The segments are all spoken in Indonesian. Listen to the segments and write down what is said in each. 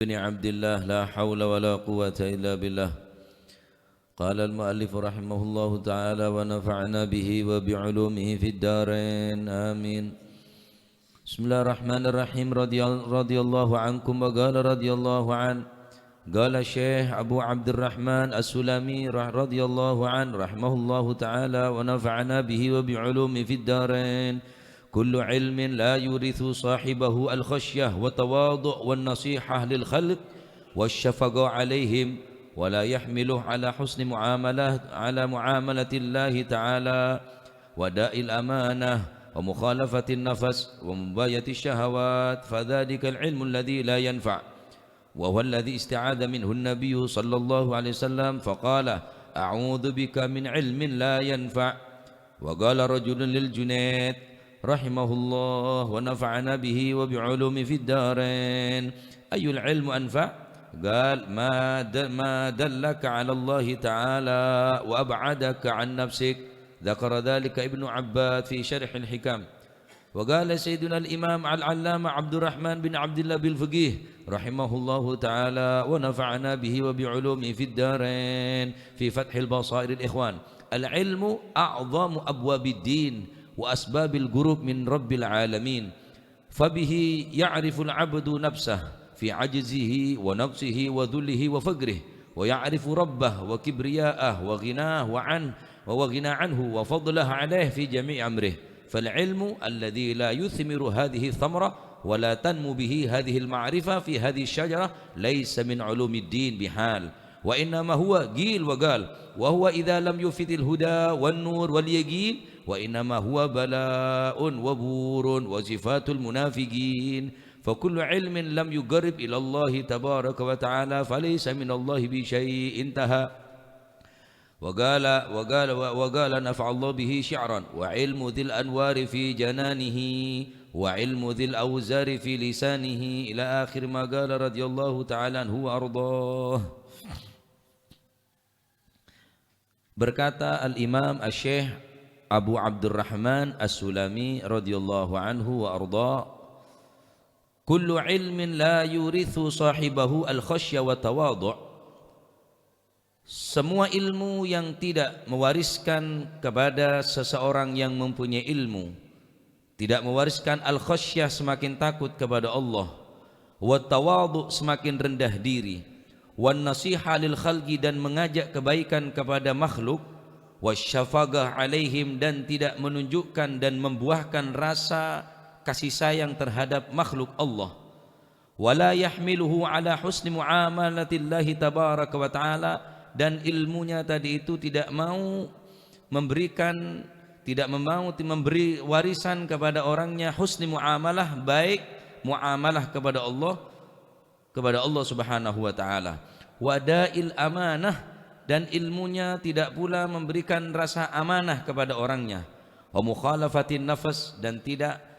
بن عبد الله لا حول ولا قوة إلا بالله. قال المؤلف رحمه الله تعالى ونفعنا به وبعلومه في الدارين آمين. بسم الله الرحمن الرحيم. رضي الله عنكم. وقال رضي الله عنه قال الشيخ أبو عبد الرحمن السلمي رضي الله عنه رحمه الله تعالى ونفعنا به وبعلومه في الدارين: كل علم لا يورث صاحبه الخشية والتواضع والنصيحة للخلق والشفقة عليهم ولا يحمله على حسن معاملة الله تعالى وداء الأمانة ومخالفة النفس ومباية الشهوات، فذلك العلم الذي لا ينفع، وهو الذي استعاذ منه النبي صلى الله عليه وسلم فقال: أعوذ بك من علم لا ينفع. وقال رجل للجنيد رحمه الله ونفعنا به وبعلوم في الدارين: أي العلم أنفع؟ قال: ما دلك على الله تعالى وأبعدك عن نفسك. ذكر ذلك ابن عباد في شرح الحكم. وقال سيدنا الإمام العلامة عبد الرحمن بن عبد الله بالفقيه رحمه الله تعالى ونفعنا به وبعلومه في الدارين في فتح البصائر الإخوان: العلم أعظم أبواب الدين وأسباب القرب من رب العالمين، فبه يعرف العبد نفسه في عجزه ونقصه وذله وفقره، ويعرف ربه وكبرياءه وغنى عنه وفضله عليه في جميع أمره. فالعلم الذي لا يثمر هذه الثمرة ولا تنمو به هذه المعرفة في هذه الشجرة ليس من علوم الدين بحال، وإنما هو قيل وقال، وهو إذا لم يفد الهدى والنور واليقين وإنما هو بلاء وبور وصفات المنافقين. فكل علم لم يقرب إلى الله تبارك وتعالى فليس من الله بشيء. انتهى. وقال نفع الله به شعرا: وعلم ذي الأنوار في جنانه وعلم ذي الأوزار في لسانه، إلى آخر ما قال رضي الله تعالى عنه وأرضاه. Berkata Al-Imam Asy-Syaikh Abu Abdurrahman As-Sulami radhiyallahu anhu wa arda: kullu ilmin la yurithu sahibahu al-khasyya wa tawadhu'. Semua ilmu yang tidak mewariskan kepada seseorang yang mempunyai ilmu, tidak mewariskan al-khasyah semakin takut kepada Allah, wa tawadhu' semakin rendah diri, wan nasihah lil khalqi dan mengajak kebaikan kepada makhluk, wasyafaqah alaihim dan tidak menunjukkan dan membuahkan rasa kasih sayang terhadap makhluk Allah, wala yahmiluhu ala husni muamalatillahi tabaraka wa ta'ala, dan ilmunya tadi itu tidak mau memberi warisan kepada orangnya husni muamalah, baik muamalah kepada Allah Subhanahu wa taala, wadail amanah, dan ilmunya tidak pula memberikan rasa amanah kepada orangnya, wa mukhalafatin nafas, dan tidak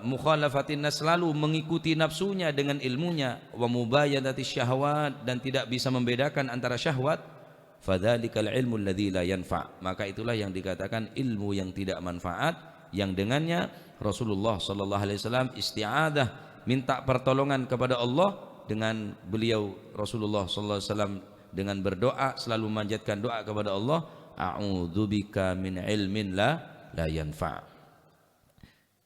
mukhalafatin nas, selalu mengikuti nafsunya dengan ilmunya, wa mubayadati syahwat, dan tidak bisa membedakan antara syahwat. Fadzalikal ilmu alladzi la yanfa', maka itulah yang dikatakan ilmu yang tidak manfaat, yang dengannya Rasulullah sallallahu alaihi wasallam isti'adzah, minta pertolongan kepada Allah dengan beliau Rasulullah sallallahu alaihi wasallam dengan berdoa, selalu memanjatkan doa kepada Allah: a'udzubika min ilmin la yanfa'.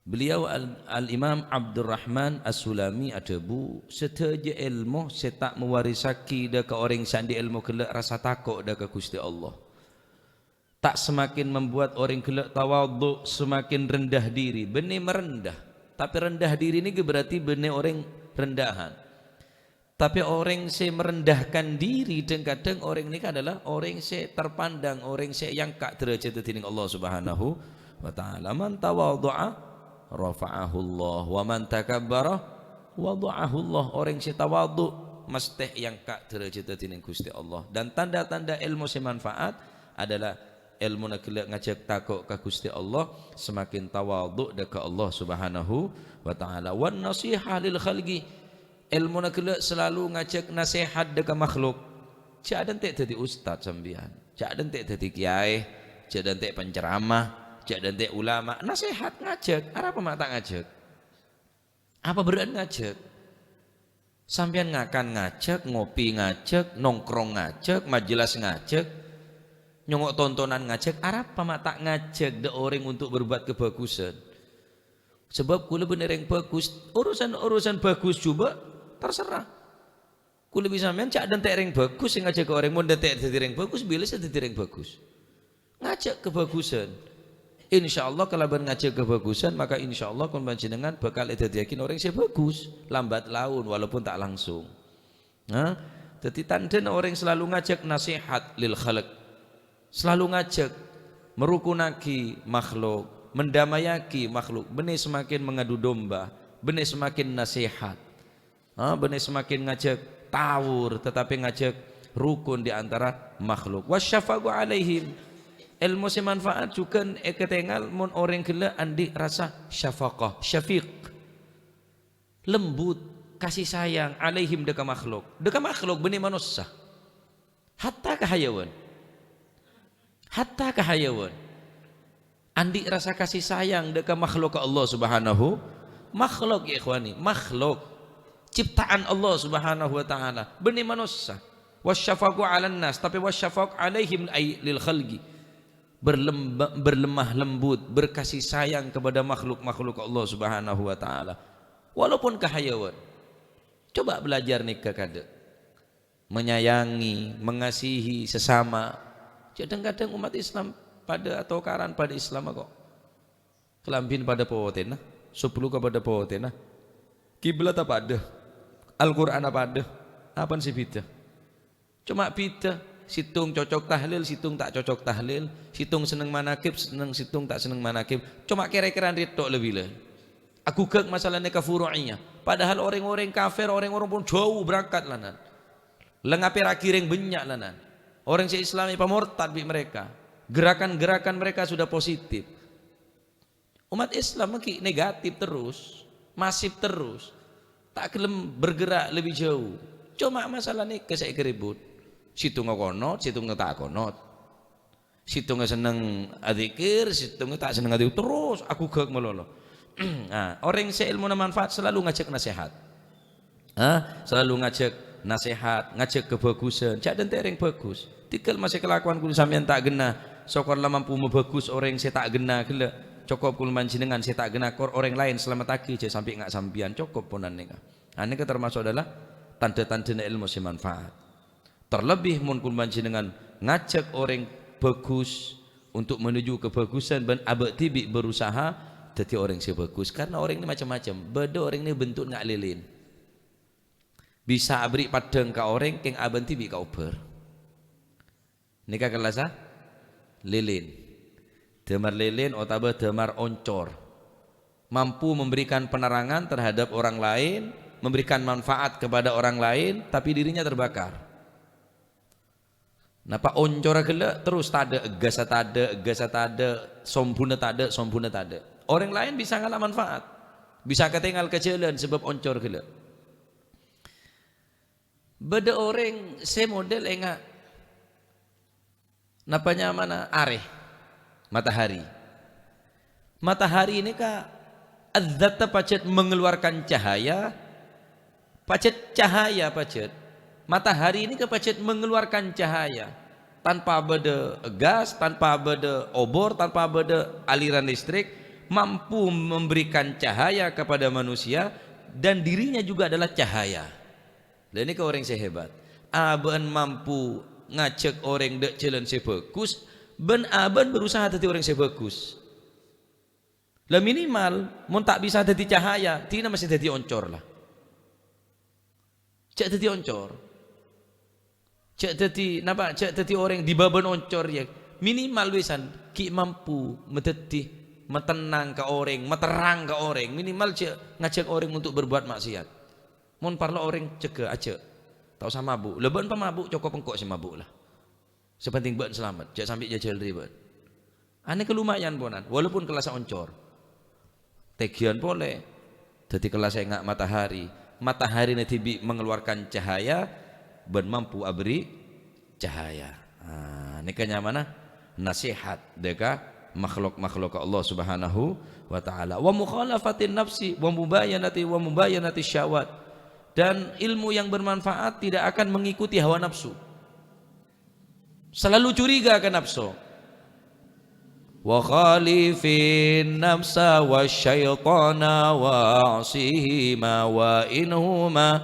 Beliau Al-Imam Abdurrahman As-Sulami adebu setaja ilmu setak mewarisaki dah ke orang sandi ilmu kelak rasa takut dah ke Gusti Allah. Tak semakin membuat orang kelak tawadhu, semakin rendah diri, benih merendah. Tapi rendah diri ini berarti benih orang rendahan. Tapi orang se merendahkan diri, dan kadang orang ini adalah orang se terpandang, orang se yang kak derajat tining Allah Subhanahu wa taala. Man tawadhu'a rafa'ahu Allah wa man takabbara wada'ahu Allah. Orang yang tawadhu mesti yang kak derajat tining Gusti Allah. Dan tanda-tanda ilmu semanfaat adalah ilmu nak ngajak takut ke Gusti Allah, semakin tawadhu dekat Allah Subhanahu wa taala. Wan nasihah lil khalqi, ilmu nak selalu ngajak nasihat dekat makhluk. Cak dan tak jadi ustaz sambian, cak dan tak jadi kiai, cak dan tak penceramah, cak dan tak ulama, nasihat ngajak. Apa mak tak ngajak? Apa berat ngajak? Sampean ngakan ngajak, ngopi ngajak, nongkrong ngajak, majelis ngajak, nyongok tontonan ngajak, arep apa tak ngajak de orang untuk berbuat kebagusan. Sebab kula bener yang bagus, urusan bagus coba terserah. Kula bisa sampean cak dan tek yang bagus sing ngajak ke orang mun tek dadi yang bagus, bila dadi yang bagus. Ngajak kebagusan. Insyaallah kalau ngajak kebagusan maka insyaallah kon panjenengan bakal dadiakin orang sing bagus, lambat laun walaupun tak langsung. Nah, dadi tanden orang selalu ngajak nasihat lil khalq. Selalu ngajak merukunaki makhluk, mendamayaki makhluk, benih semakin mengadu domba, benih semakin nasihat. Benih semakin ngajak tawur tetapi ngajak rukun di antara makhluk. Wasyafaqu alaihim. Ilmu si manfaat juga ketengal mun orang gila andi rasa syafaqah, syafiq, lembut, kasih sayang alaihim deka makhluk benih manusia hatta kahayawan andi rasa kasih sayang deka makhluk ke Allah subhanahu makhluk ya ikhwani, makhluk ciptaan Allah subhanahu wa ta'ala benih manusia wasyafaqu ala nas tapi wasyafaq alaihim ay lil khalqi berlemah lembut, berkasih sayang kepada makhluk-makhluk Allah subhanahu wa ta'ala walaupun kehayawan. Coba belajar nikah kada menyayangi, mengasihi sesama. Kadang-kadang umat Islam pada atau karan pada Islam kok kelambin pada powotena 10 kepada powotena kiblat apa ada Al-Quran apa ada apa sih bida cuma bida situng cocok tahlil, situng tak cocok tahlil, situng seneng manakib, situng tak seneng manakib. Cuma kira-kira ritok lebih lah. Aku gak masalahnya kafuru'iyah. Padahal orang-orang kafir, orang-orang pun jauh berangkat lanan. Lengapi rakiring banyak lanan. Orang se-Islami pemurtad bi mereka. Gerakan-gerakan mereka sudah positif. Umat Islam maki negatif terus, masif terus. Tak kelem bergerak lebih jauh. Cuma masalahnya kesek keribut. Situ ngekonot, situ tak konot, situ nggak seneng adzikir, situ nggak tak seneng adzikir terus aku gak melolo. Nah, orang seilmu manfaat selalu ngajak nasihat, selalu ngajak nasihat, ngajak kebagusan, cak dan tereng bagus. Tikal masih kelakuan kul sampean tak gena, sokor lah mampu membagus orang saya tak gena, gila cukup kul mancinengan saya tak gena kor orang lain selamat lagi, cak sampai nggak sampian cukup ponan nih. Ini termasuk adalah tanda-tanda ilmu si manfaat. Terlebih mun kul panjenengan ngajak orang bagus untuk menuju kebagusan dan abad tibi berusaha jadi orang yang bagus karena orang ini macam-macam. Beda orang ini bentuk ngak lilin. Bisa abri padang ka orang keng aban tibi ka uber. Nikah kelasa lilin. Demar lilin otaba demar oncor. Mampu memberikan penerangan terhadap orang lain, memberikan manfaat kepada orang lain tapi dirinya terbakar. Napa oncora gela terus tada gasa tada sombuna tada orang lain bisa ngalah manfaat bisa ketinggal ke jalan sebab oncor gela beda orang saya model enggak napanya mana areh matahari ini kak adzata pacet mengeluarkan cahaya pacet matahari ini kepacet mengeluarkan cahaya tanpa beda gas, tanpa beda obor, tanpa beda aliran listrik, mampu memberikan cahaya kepada manusia dan dirinya juga adalah cahaya. Dan ini ke orang sehebat. Aban mampu ngajak orang dek jalan sebagus, ben aban berusaha jadi orang sebagus. Lah minimal, mun tak bisa jadi cahaya, tina masih jadi oncor lah. Cak jadi oncor. Cak jadi orang di baban oncor ya minimal wisan ki mampu medeti metenang ke orang meterang ke orang minimal cak ngajak orang untuk berbuat maksiat mun parlo orang cegah aja tau sama mabuk leban pemabuk cukup pengkok si mabuk lah sepenting buat selamat cak sampai jajal ribet aneh kelumayan ponan walaupun kelas oncor tegian boleh jadi kelas enggak matahari nanti mengeluarkan cahaya ben mampu abri cahaya. Nah, nikahnya mana? Nasihat deka makhluk-makhluk Allah Subhanahu wa taala. Wa mukhalafatin nafsi wa mubayanati syahwat. dan ilmu yang bermanfaat tidak akan mengikuti hawa nafsu. Selalu curiga ke nafsu. Wa khalifin nafsa wa syaitana wa asihima wa inhuma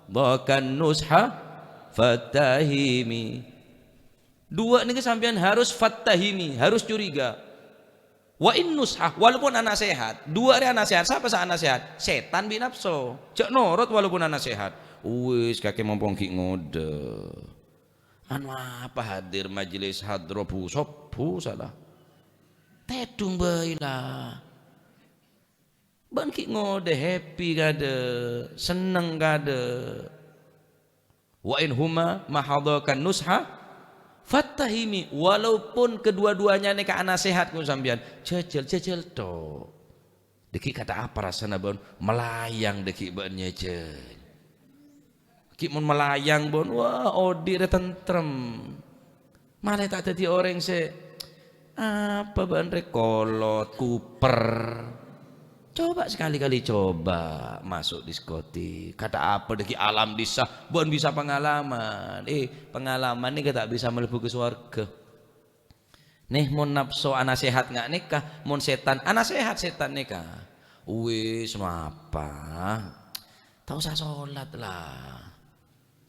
dhakan nusha fattahimi. Dua ini sampean harus fattahimi, harus curiga. Wa in nushah, walaupun anak sehat, dua hari anak sehat, siapa sah anak sehat? Setan bin nafsu. Cek norot walaupun anak sehat. Wis kakek mampongki ngode. Anu apa hadir majelis hadrobu sopu salah. Tedung baiklah. Bangki ngode happy gade, seneng gade. Wa in huma mahadakan nusha fattahimi, walaupun kedua-duanya ini ke anak sehat kun sampean cecel to deki kata apa rasana bon melayang deki ban nyecel ki mun melayang bon wah odi re tentrem malah tak dadi orang se apa ban re kolot kuper. Coba sekali-kali coba masuk diskotik. Kata apa deki alam disah, bon bisa pengalaman. Pengalaman ini tak bisa melebu ke surga. Nih mun nafsu anak sehat nggak nikah, mun setan anak sehat setan nikah. Wis apa? Tak usah sholat lah.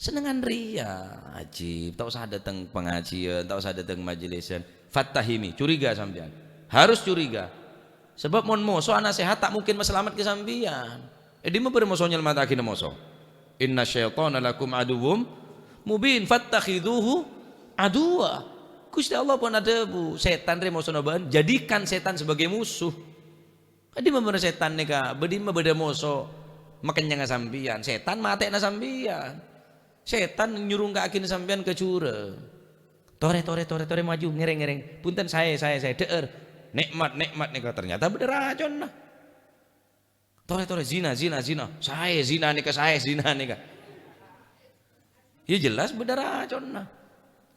Senengan ria, ajib. Tak usah datang pengajian, tak usah datang majelisan. Fattahimi, curiga sampean. Harus curiga. Sebab mon moso anak sehat tak mungkin meselamat ke sambian. Di mah bermoso nyelmatakin moso. Inna syaitana lakum aduwwum mubin fattakhiduhu aduwa. Gusti Allah pun ada bu setan re moso noban jadikan setan sebagai musuh. Di mah bener setan nika, bedi mah beda moso makanya nga sambian. Setan mate na sambian. Setan nyurung kakin sambian ke cura. Tore maju ngereng. Punten saya deer. Nikmat nikah ternyata beracun nah. Tore zina. Saya zina nikah. Ya jelas beracun nah.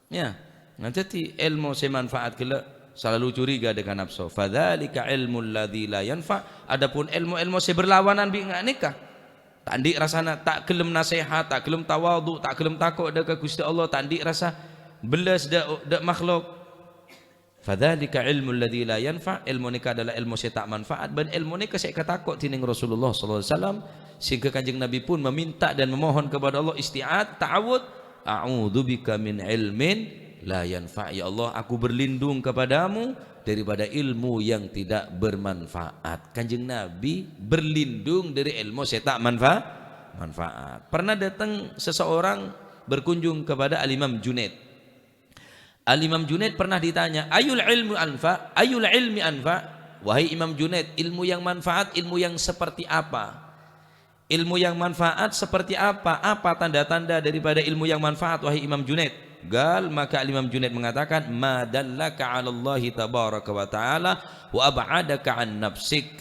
Ya, nanti ilmu semanfaat kala selalu curiga dengan nafsu. Fadzalika ilmul ladzi la yanfa. Adapun ilmu seberlawanan bi nikah. Tak ndik rasana tak gelem nasihat, tak gelem tawadhu, tak gelem takut dekat Gusti Allah, tak ndik rasa belas dak makhluk. Fadzalika ilmul ladzi la yanfa, ilmu nikah adalah ilmu yang tak manfaat, dan ilmu nikah saya takut tining Rasulullah sallallahu alaihi wasallam sehingga Kanjeng Nabi pun meminta dan memohon kepada Allah isti'ad, ta'awud, a'udzubika min ilmin la yanfa. Ya Allah, aku berlindung kepadamu daripada ilmu yang tidak bermanfaat. Kanjeng Nabi berlindung dari ilmu yang tak manfaat. Pernah datang seseorang berkunjung kepada Al-Imam Junaid. Al-Imam Junaid pernah ditanya, ayul ilmi anfa? Wahai Imam Junaid, ilmu yang manfaat, ilmu yang seperti apa? Ilmu yang manfaat seperti apa? Apa tanda-tanda daripada ilmu yang manfaat, wahai Imam Junaid? Maka Imam Junaid mengatakan, ma dallaka 'ala Allah tabaraka wa ta'ala wa ab'adaka 'an nafsik.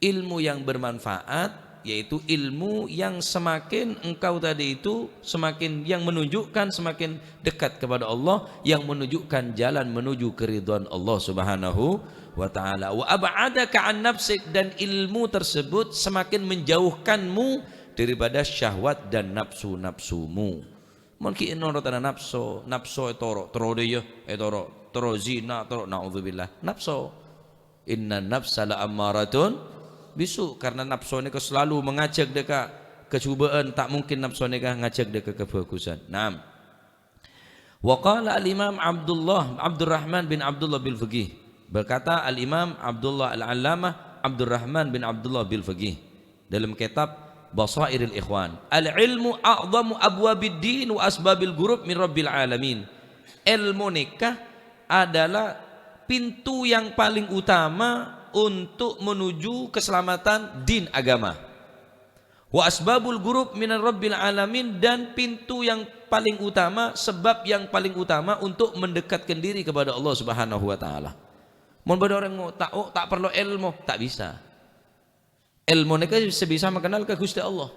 Ilmu yang bermanfaat yaitu ilmu yang semakin engkau tadi itu semakin yang menunjukkan semakin dekat kepada Allah, yang menunjukkan jalan menuju keridhaan Allah Subhanahu wa taala. Wa ab'adaka 'an nafsik, dan ilmu tersebut semakin menjauhkanmu daripada syahwat dan nafsu-nafsumu. Mungkin norot ana nafsu toro dia toro zina toro naudzubillah nafsu. Inna nafsa la ammaratun bisu, karena nafsu ni selalu mengajak dekat kecubaan, tak mungkin nafsu ni ngajak dekat kebagusan. Naam. Wa qala al-Imam Abdurrahman bin Abdullah bil Fiqih, berkata al-Imam Abdullah al-Allamah Abdurrahman bin Abdullah bil Fiqih dalam kitab Basairil Ikhwan, al-ilmu a'zamu abwabid din wa asbabil ghurub min rabbil alamin. Ilmu nikah adalah pintu yang paling utama untuk menuju keselamatan din agama. Wa asbabul ghurub minar rabbil alamin, dan pintu yang paling utama, sebab yang paling utama untuk mendekatkan diri kepada Allah Subhanahu wa taala. Mun bada orang tak perlu ilmu, tak bisa. Ilmu nikah sebisa mengenal ke Gusti Allah.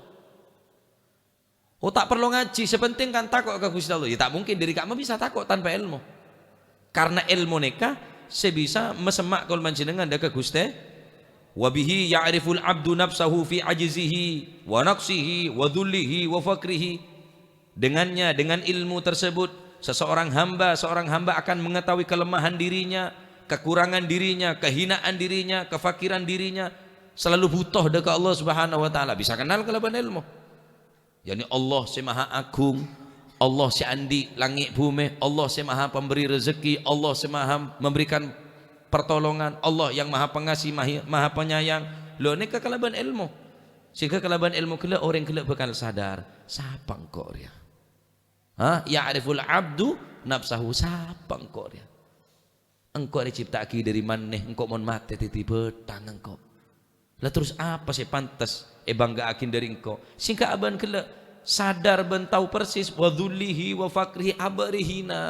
Tak perlu ngaji, sepenting kan takut ke Gusti Allah. Ya tak mungkin diri kamu bisa takut tanpa ilmu. Karena ilmu nikah sebisa mesemak kul manjenengan ke Gusti Wa bihi ya'riful 'abdu nafsahu fi ajzihi wa naqsihi wa dhullihi wa fakrihi. Dengannya, dengan ilmu tersebut, seorang hamba akan mengetahui kelemahan dirinya, kekurangan dirinya, kehinaan dirinya, kefakiran dirinya, selalu butuh dekat Allah Subhanahu wa taala. Bisa kenal kelaban ilmu. Yani Allah si Maha Agung, Allah si Andi langit bumi, Allah si Maha pemberi rezeki, Allah si Maha memberikan pertolongan, Allah yang Maha Pengasih, Maha Penyayang. Lo ni kekalaban ilmu. Sehingga kekalaban ilmu kela orang kela bakal sadar, siapa engkau dia? Ya'riful 'abdu nafsahu, siapa engkau dia? Engkau diciptaki dari mana? Engkau mon mati tiba tangan engkau. Lah terus apa sih pantas bangga akin dari engkau? Sehingga aban kela sadar ben tahu persis wa dhullihi wa fakrihi abarihina.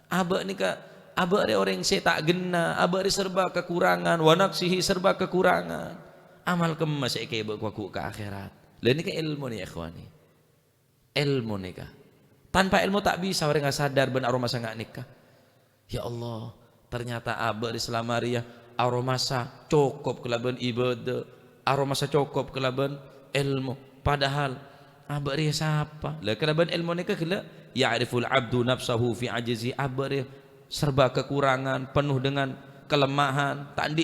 Aba ni ka aba ada orang yang tak gena, aba ada serba kekurangan, wa naqsihi serba kekurangan. Amal kemas kayak baku ke akhirat. Lah ni ka ilmu ni ikhwani. Ilmu ni ka. Tanpa ilmu tak bisa orang enggak sadar ben aroma sangat nikah. Ya Allah, ternyata aba di selamaria aromasa cukup kelaban ibadah, aromasa cukup kelaban ilmu. Padahal aba dia siapa? Lah kelaban ilmu ni ka kela ya'riful 'abdu nafsahu fi ajzi, aba dia serba kekurangan, penuh dengan kelemahan, tak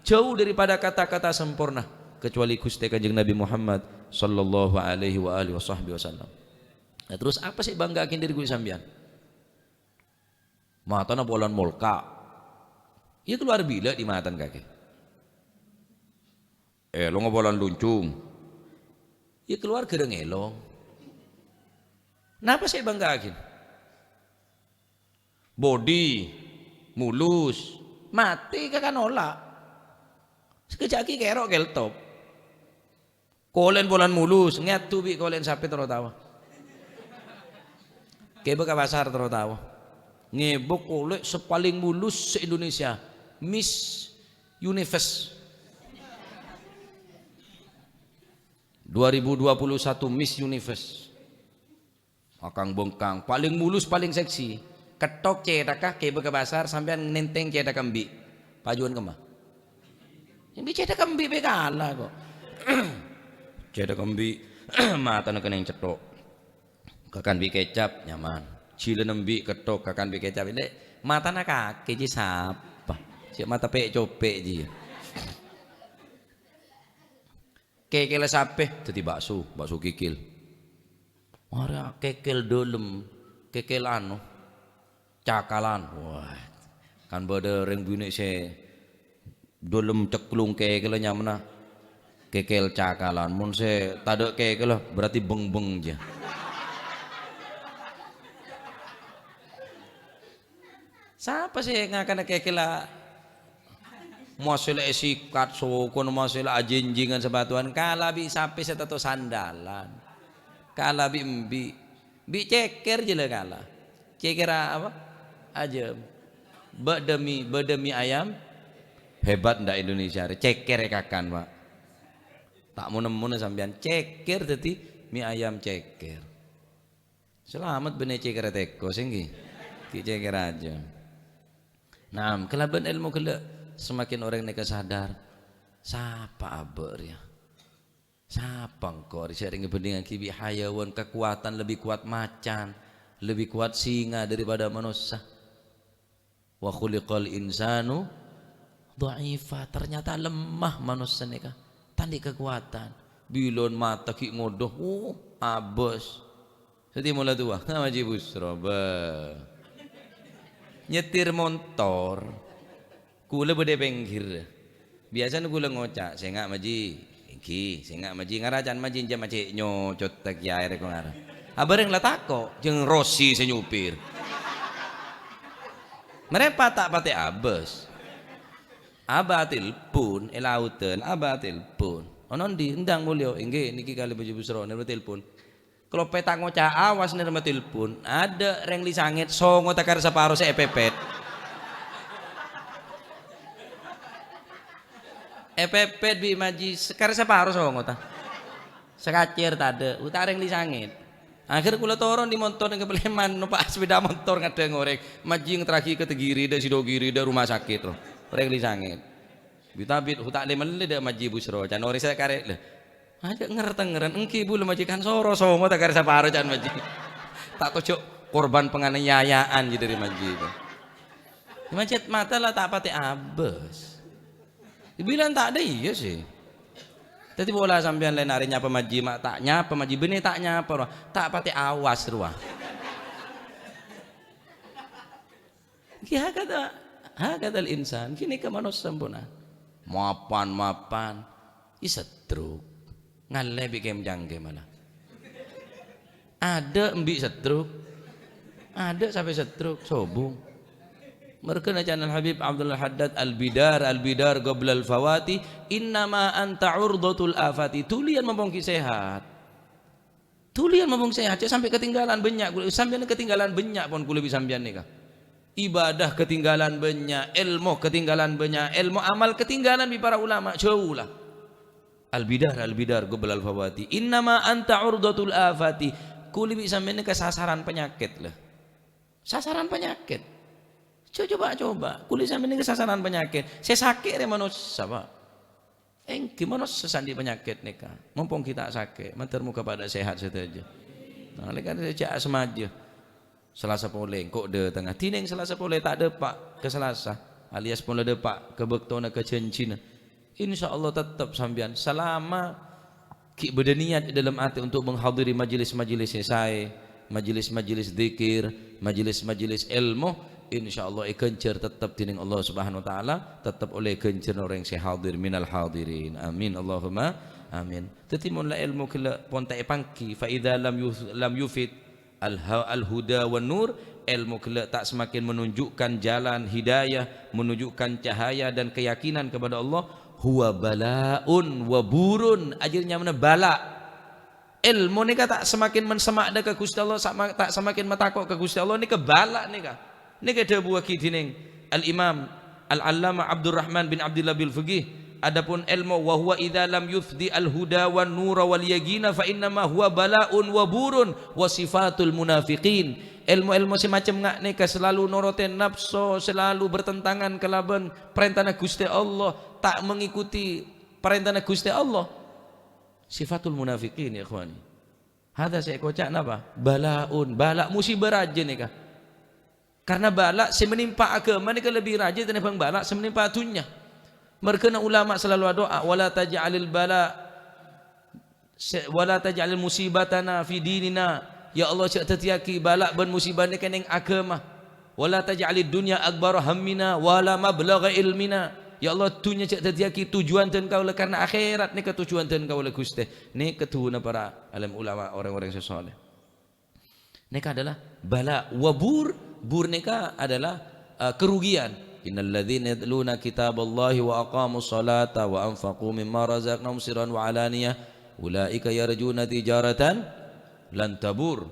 jauh daripada kata-kata sempurna kecuali Gusti Kanjeng Nabi Muhammad sallallahu alaihi wa alihi wasallam. Nah, terus apa sih banggakin diri gue sampean? Matana bolan molka. Iya keluar bila di matan kaki. Lo ngobolan luncung. Iya keluar gereng elong. Kenapa sih banggakin? Body mulus, mati kakak nolak. Sekejap lagi kerok keltop. Kolen bolan mulus, ngatu bi kolen sapi terus tawa. Kebe ke pasar terus tawa. Ngebok oleh sepaling mulus se-Indonesia, Miss Universe 2021 Miss Universe. Akang bengkang, paling mulus, paling seksi. Ketok cedakah kebe ke pasar sampean nenteng cedak kembi. Pajuan kemah. Yang cedak kembi be kalah kok. Cedak kembi mata nak kena cetok. Kakan bi kecap nyaman. Cile nembi ketok kakan bi kecap ini mata nak kaki ji sapa. Si mata pe copek ji. Kekel sape tadi bakso kikil. Ora kekel dolem, kekel anu. Cakalan, wah, kan bade reng bini se dolem ceklung kekel nyamna kekel cakalan, mun se tade kekel berarti beng je. Siapa sih ngakan kekel lah? Masalah sikat sokon, masalah ajenjingan sebatuan, kalabi sapi setato sandalan, kalabi bi ceker je lah kalah, ceker apa? Aja bedemi ayam hebat ndak Indonesia ceker kakan pak tak mau nemu sampean ceker tadi mie ayam ceker selamat bener ceker teko singgi ki ceker aja. Nah kelaban ilmu kele semakin orang mereka sadar siapa aber ya siapa engkau sering bandingan kibi hayawan kekuatan lebih kuat macan lebih kuat singa daripada manusia. Wa khuliqal insanu dha'ifa, ternyata lemah manusia nikah tandi kekuatan bilon mata ki ngodoh abos seti mula tua maji busro nyetir motor kula bede pinggir biasanya kula ngocak saya ngak maji iki saya ngak maji ngarajan maji jam maji nyocot tak ya air ko ngara abareng latako jeung Rossi senyupir mereka tak pati abes aba telepon elauten aba telepon onon di endang mulio inggih niki kali baju busro nerima telepon kalau peta ngocah awas nerima telepon ada reng li sangit songo takar separo se epepet bi maji sekar separo songo ta sekacir tade uta reng li sangit. Akhir kula toron di motor ke Pleman numpak sepeda motor ngadeng ngorek majing terakhir ke Tegiri da Sidogiri da rumah sakit loh. Orang li sangit. Bitabit hutak le melle de maji busro can ori saya karek le. Aja ngertengeren engki bulu majikan soro somo tak karek saparo can maji. Tak tojok korban penganiayaan gitu dari maji itu. Macet mata lah tak pati abes. Dibilang tak ada iya sih. Tadi bola sampean lain hari nyapa maji mak tak nyapa maji benih tak nyapa tak pati awas ruah. Hakadal insan kini ke manusia sempurna. Mapan isetruk ngalle bikin jangke malah. Ada embik setruk, ada sampai setruk sobung. Mereka najan Habib Abdul Haddad al-bidar qabla al-fawati innama anta urdatul afati. Tulian membongki sehat. Tulian membong sehat sampai ketinggalan banyak. Sampean ketinggalan banyak pun kuliah sampean nikah. Ibadah ketinggalan banyak, ilmu ketinggalan banyak, ilmu amal ketinggalan di para ulama jauh lah. Al-bidar qabla al-fawati innama anta urdatul afati. Kuli bisa ini kesasaran penyakit lah. Sasaran penyakit. Coba. Kuli sampai ini kesasaran penyakit. Saya sakit ya manusia pak. Gimana sesandi penyakit nih kak? Mumpung kita sakit, mentermu kepada sehat saja. Nah, oleh karena saya semaja. Selasa poleng, kok de tengah. Tineng Selasa poleng tak ada pak ke Selasa. Alias pun ada pak ke bektona ke Cencina. Insya Allah tetap sambian selama ki berniat dalam hati untuk menghadiri majelis-majelis saya, majelis-majelis zikir, majelis-majelis ilmu, insyaallah kencer tetap tining Allah Subhanahu wa taala, tetap oleh kencer orang yang hadir minal hadirin. Amin Allahumma amin. Tetimun la ilmu kala pontai pangki fa idza lam yufid al huda wan nur, ilmu kala tak semakin menunjukkan jalan hidayah, menunjukkan cahaya dan keyakinan kepada Allah. Huwa balaun wa burun, ajarnya mana bala. Ilmu ni tak semakin mensemak dah ke Gusti Allah, tak semakin matakok ke Gusti Allah ni ke bala ni ka. Ni ke debuah kidining Al-Imam Al-Allamah Abdurrahman bin Abdullah bil Fiqih. Adapun ilmu wa huwa idza lam yufdi al-huda wan nura wal yaqina fa innama huwa balaun wa burun wa sifatul munafiqin. Ilmu-ilmu semacam ngak ni ka selalu noroten nafsu, selalu bertentangan kelaban perintah Gusti Allah, tak mengikuti perintah Gusti Allah. Sifatul munafiqin ya ikhwani. Hada saya kocak napa? Balaun, bala musibah raja ni kah? Karena bala semenimpa agama ni lebih raja daripada bala semenimpa dunia. Mereka ulama selalu doa wala taj'alil bala wala taj'alil musibatana fi dinina. Ya Allah cak tetiaki balak ban musibah ni keneng agama. Wala taj'alid dunya akbar hammina wala mablagha ilmina. Ya Allah dunia cak tetiaki tujuan dan kau karena akhirat ni ketujuan dan kau le Gusti. Ni ketuhuna para alim ulama orang-orang sesoleh. Nika adalah bala wabur, bur nika adalah kerugian. Innal ladzina yatluna kitaballahi wa aqamus salata wa anfaqu mimma razaqnahum sirran wa alaniyah ulaika yarjuna tijaratan lan tabur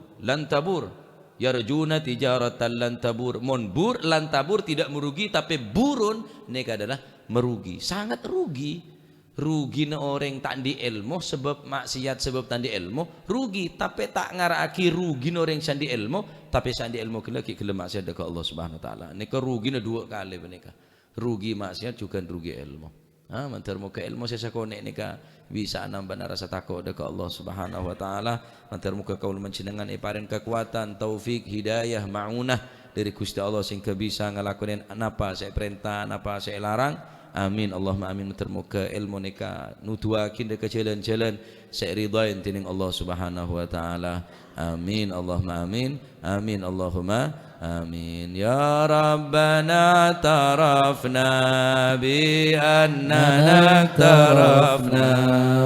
yarjuna tijaratan lan tabur. Monbur lan tabur tidak merugi, tapi burun nika adalah merugi, sangat rugi. Rugi na orang tak di ilmu sebab maksiat sebab tak di ilmu rugi, tapi tak ngaraki rugi na orang sandi ilmu tapi sandi ilmu kelaki kele maksiat dekat Allah Subhanahu wa taala. Nika rugi na dua kali nika. Rugi maksiat juga rugi ilmu. Mantar muka ilmu saya konek nika bisa nambah rasa takut dekat Allah Subhanahu wa taala. Mantar muka kaul mencinangan iparin kekuatan, taufik, hidayah, maunah dari Gusti Allah sehingga bisa ngelakuin apa saya perintah, apa saya larang. Amin Allahumma amin. Termuka ilmu nika nutuakin dekat jalan-jalan saya ridain tining Allah Subhanahu wa taala. Amin Allahumma amin. Amin Allahumma amin. Ya Rabbana tarafna bi annana tarafna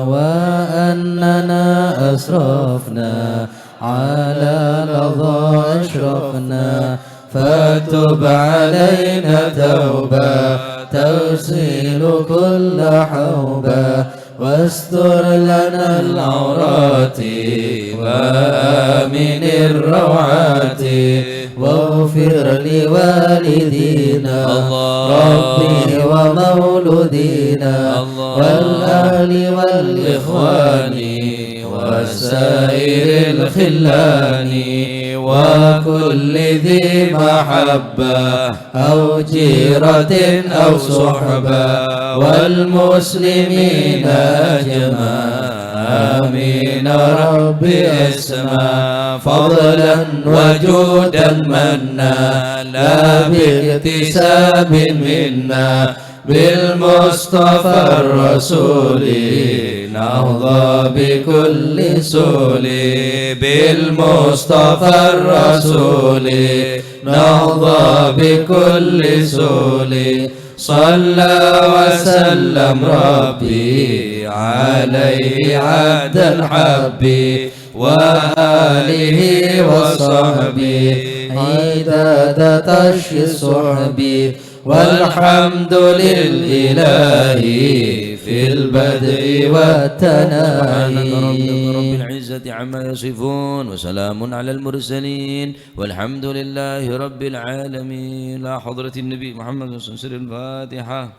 wa annana asrafna ala ladha ashrafna fatub alayna tawbah تغسل كل حوبة واستر لنا العورات وآمن الروعات واغفر لوالدينا ربي ومولودينا والأهل والإخوان والسائر الخلان وكل ذي محبة أو جيرة أو صحبة والمسلمين أجمعين آمين ربي اسمع فضلا وجودا منا لا باكتساب منا بالمصطفى الرسول نهضى بكل سول بالمصطفى الرسول نهضى بكل سول صلى وسلم ربي عليه عد الحب وآله وصحبه عداد تشي الصحب والحمد للإله في البدء والتناهي رب العزة عما يصفون وسلام على المرسلين والحمد لله رب العالمين. لا حضرة النبي محمد صلى الله عليه وسلم. الفاتحة.